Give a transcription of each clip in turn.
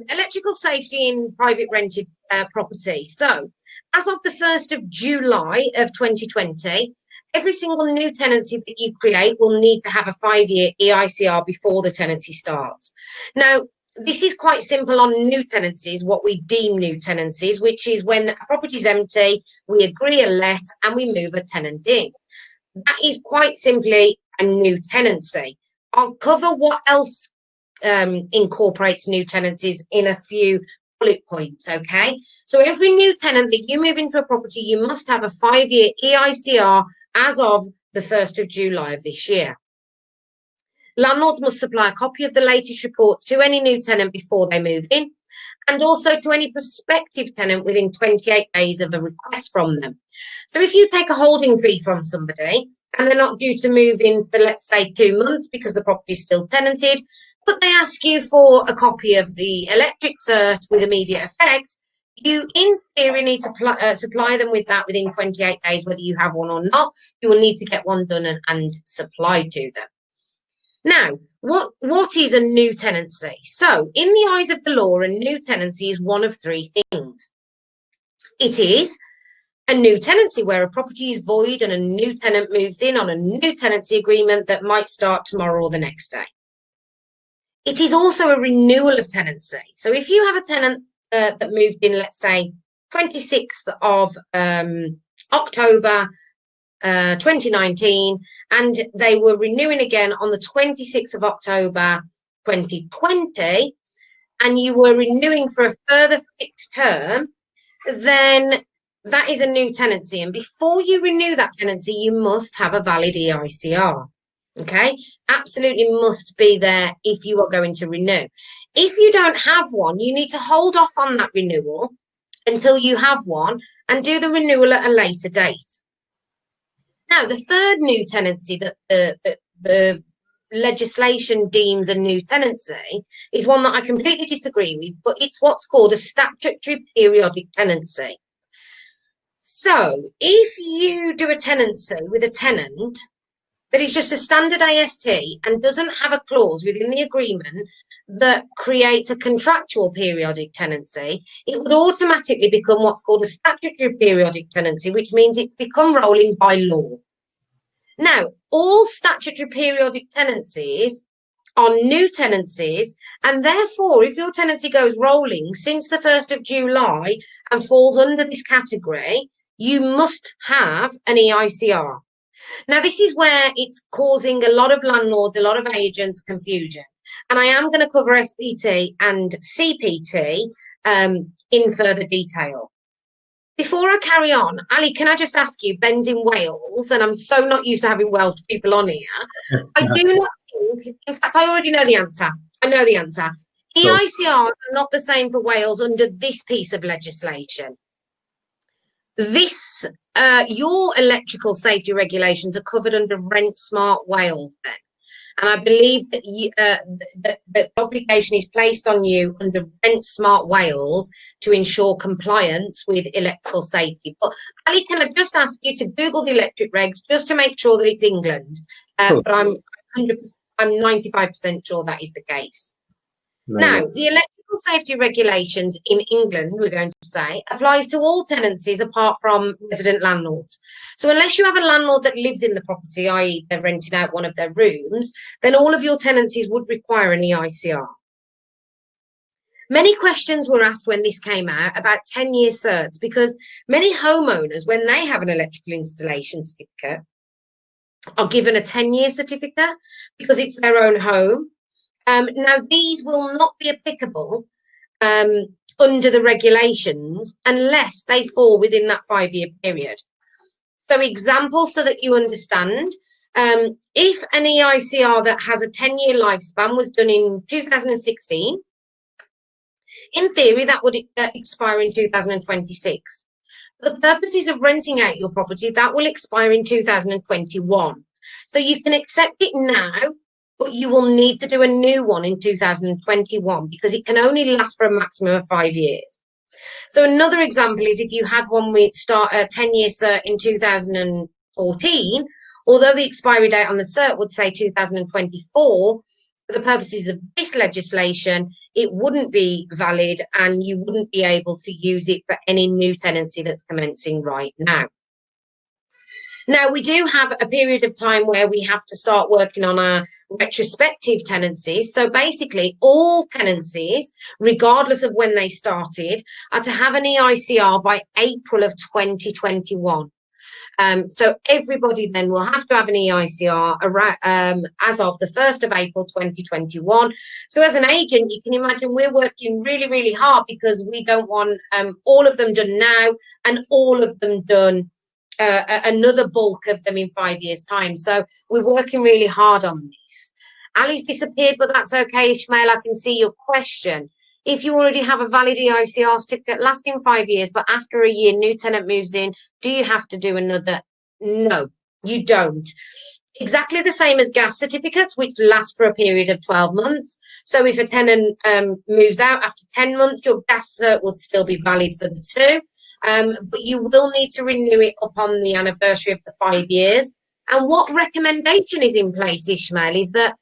Electrical safety in private rented property. So, as of the 1st of July of 2020, every single new tenancy that you create will need to have a 5-year EICR before the tenancy starts. Now, this is quite simple on new tenancies, what we deem new tenancies, which is when a property is empty, we agree a let and we move a tenant in. That is quite simply a new tenancy. I'll cover what else incorporates new tenancies in a few bullet points, okay? So every new tenant that you move into a property, you must have a 5-year EICR as of the 1st of July of this year. Landlords must supply a copy of the latest report to any new tenant before they move in, and also to any prospective tenant within 28 days of a request from them. So if you take a holding fee from somebody and they're not due to move in for, let's say, 2 months because the property is still tenanted, but they ask you for a copy of the electric cert with immediate effect, you in theory need to supply them with that within 28 days, whether you have one or not. You will need to get one done and supplied to them. Now, what is a new tenancy? So, in the eyes of the law, a new tenancy is one of 3 things. It is a new tenancy where a property is void and a new tenant moves in on a new tenancy agreement that might start tomorrow or the next day. It is also a renewal of tenancy. So if you have a tenant that moved in, let's say, 26th of October 2019, and they were renewing again on the 26th of October 2020, and you were renewing for a further fixed term, then that is a new tenancy. And before you renew that tenancy, you must have a valid EICR. Okay, absolutely must be there if you are going to renew. If you don't have one, you need to hold off on that renewal until you have one and do the renewal at a later date. Now, the third new tenancy that the legislation deems a new tenancy is one that I completely disagree with, but it's what's called a statutory periodic tenancy. So if you do a tenancy with a tenant that is just a standard AST and doesn't have a clause within the agreement that creates a contractual periodic tenancy, it would automatically become what's called a statutory periodic tenancy, which means it's become rolling by law. Now, all statutory periodic tenancies are new tenancies, and therefore, if your tenancy goes rolling since the 1st of July and falls under this category, you must have an EICR. Now, this is where it's causing a lot of landlords, a lot of agents confusion. And I am going to cover SPT and CPT in further detail. Before I carry on, Ali, can I just ask you, Ben's in Wales, and I'm so not used to having Welsh people on here. I do not think, in fact, I already know the answer. I know the answer. EICRs are not the same for Wales under this piece of legislation. This, your electrical safety regulations are covered under Rent Smart Wales then. And I believe that the obligation is placed on you under Rent Smart Wales to ensure compliance with electrical safety. But Ali, can I just ask you to Google the electric regs just to make sure that it's England? But I'm 95% sure that is the case. Now, the electrical safety regulations in England, we're going to say, applies to all tenancies apart from resident landlords. So unless you have a landlord that lives in the property, i.e. they're renting out one of their rooms, then all of your tenancies would require an EICR. Many questions were asked when this came out about 10-year certs, because many homeowners, when they have an electrical installation certificate, are given a 10-year certificate because it's their own home. Now, these will not be applicable under the regulations unless they fall within that 5-year period. So examples so that you understand, if an EICR that has a 10-year lifespan was done in 2016, in theory, that would expire in 2026. For the purposes of renting out your property, that will expire in 2021. So you can accept it now, but you will need to do a new one in 2021 because it can only last for a maximum of 5 years. So another example is if you had one with start a 10-year cert in 2014, although the expiry date on the cert would say 2024, for the purposes of this legislation, it wouldn't be valid and you wouldn't be able to use it for any new tenancy that's commencing right now. Now, we do have a period of time where we have to start working on our retrospective tenancies. So basically, all tenancies, regardless of when they started, are to have an EICR by April of 2021. So everybody then will have to have an EICR as of the 1st of April 2021. So as an agent, you can imagine we're working really, really hard because we don't want all of them done now and all of them done another bulk of them in 5 years' time. So we're working really hard on this. Ali's disappeared, but that's okay, Ishmael. I can see your question. If you already have a valid EICR certificate lasting 5 years, but after a year, new tenant moves in, do you have to do another? No, you don't. Exactly the same as gas certificates, which last for a period of 12 months. So if a tenant moves out after 10 months, your gas cert would still be valid for the 2. But you will need to renew it upon the anniversary of the 5 years. And what recommendation is in place, Ishmael, is that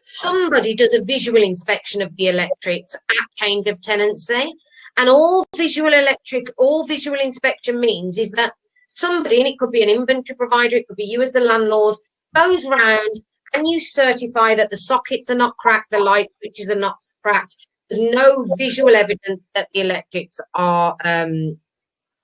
somebody does a visual inspection of the electrics at change of tenancy. And all visual inspection means is that somebody, and it could be an inventory provider, it could be you as the landlord, goes round and you certify that the sockets are not cracked, the light switches are not cracked. There's no visual evidence that the electrics are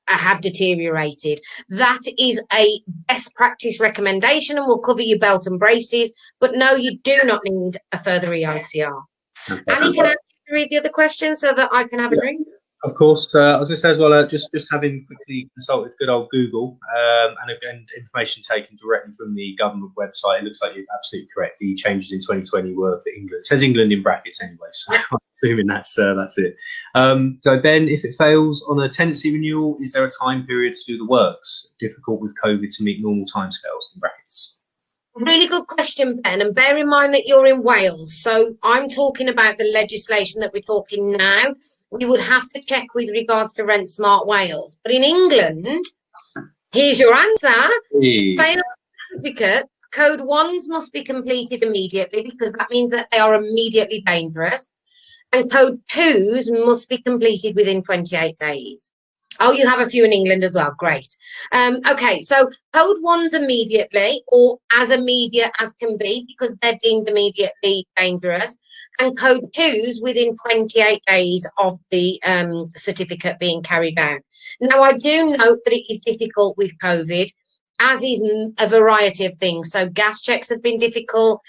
have deteriorated. That is a best practice recommendation and will cover your belt and braces, but no, you do not need a further EICR. Okay. Annie, can I ask you to read the other question so that I can have a drink? Of course. I was going to say as well, just having quickly consulted good old Google and again, information taken directly from the government website. It looks like you're absolutely correct. The changes in 2020 were for England. It says England in brackets anyway, so I'm assuming that's it. So Ben, if it fails on a tenancy renewal, is there a time period to do the works? Difficult with COVID to meet normal timescales in brackets. Really good question, Ben, and bear in mind that you're in Wales. So I'm talking about the legislation that we're talking now. We would have to check with regards to Rent Smart Wales. But in England, here's your answer. Failed certificates, code 1s must be completed immediately because that means that they are immediately dangerous. And code 2s must be completed within 28 days. Oh, you have a few in England as well. Great. Okay, so code 1s immediately or as immediate as can be because they're deemed immediately dangerous. And code 2s within 28 days of the certificate being carried out. Now, I do note that it is difficult with COVID, as is a variety of things. So gas checks have been difficult.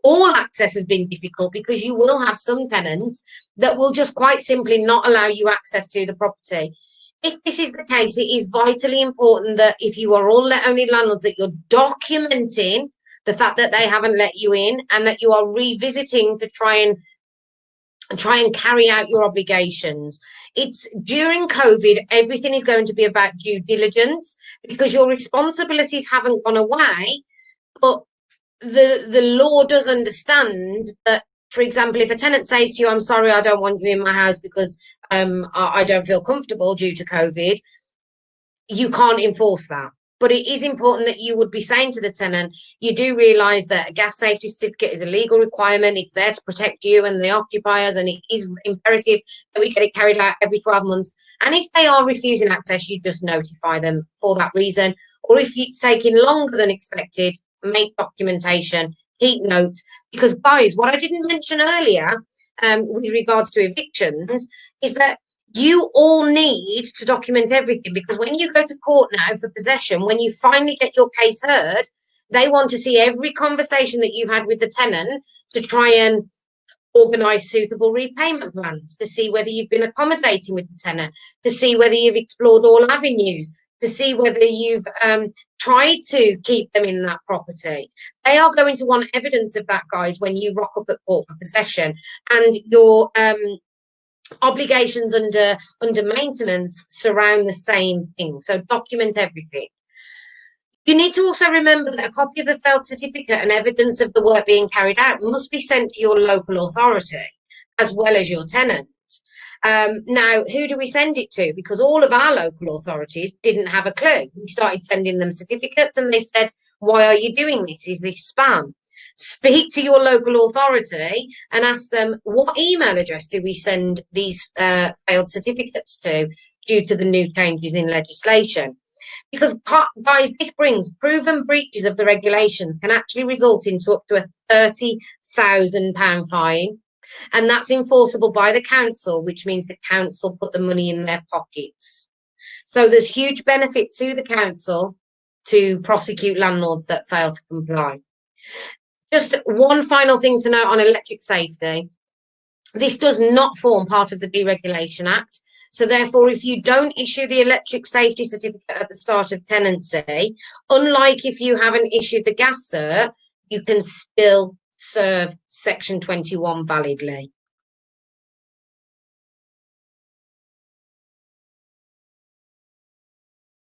All access has been difficult because you will have some tenants that will just quite simply not allow you access to the property. If this is the case, it is vitally important that if you are all let-only landlords, that you're documenting the fact that they haven't let you in and that you are revisiting to try and carry out your obligations. It's during COVID, everything is going to be about due diligence because your responsibilities haven't gone away, but the law does understand that, for example, if a tenant says to you, I'm sorry, I don't want you in my house because I don't feel comfortable due to COVID, you can't enforce that. But it is important that you would be saying to the tenant, you do realise that a gas safety certificate is a legal requirement. It's there to protect you and the occupiers, and it is imperative that we get it carried out every 12 months. And if they are refusing access, you just notify them for that reason. Or if it's taking longer than expected, make documentation, keep notes. Because, guys, what I didn't mention earlier with regards to evictions is that you all need to document everything, because when you go to court now for possession, when you finally get your case heard, they want to see every conversation that you've had with the tenant to try and organise suitable repayment plans, to see whether you've been accommodating with the tenant, to see whether you've explored all avenues, to see whether you've tried to keep them in that property. They are going to want evidence of that, guys, when you rock up at court for possession. And your obligations under maintenance surround the same thing. So document everything. You need to also remember that a copy of the failed certificate and evidence of the work being carried out must be sent to your local authority as well as your tenant. Now, who do we send it to? Because all of our local authorities didn't have a clue. We started sending them certificates and they said, why are you doing this? Is this spam? speak to your local authority and ask them, what email address do we send these failed certificates to due to the new changes in legislation? Because, guys, this brings proven breaches of the regulations can actually result into up to a £30,000 fine. And that's enforceable by the council, which means the council put the money in their pockets. So there's huge benefit to the council to prosecute landlords that fail to comply. Just one final thing to note on electric safety. This does not form part of the Deregulation Act. So therefore, if you don't issue the electric safety certificate at the start of tenancy, unlike if you haven't issued the gas cert, you can still serve Section 21 validly.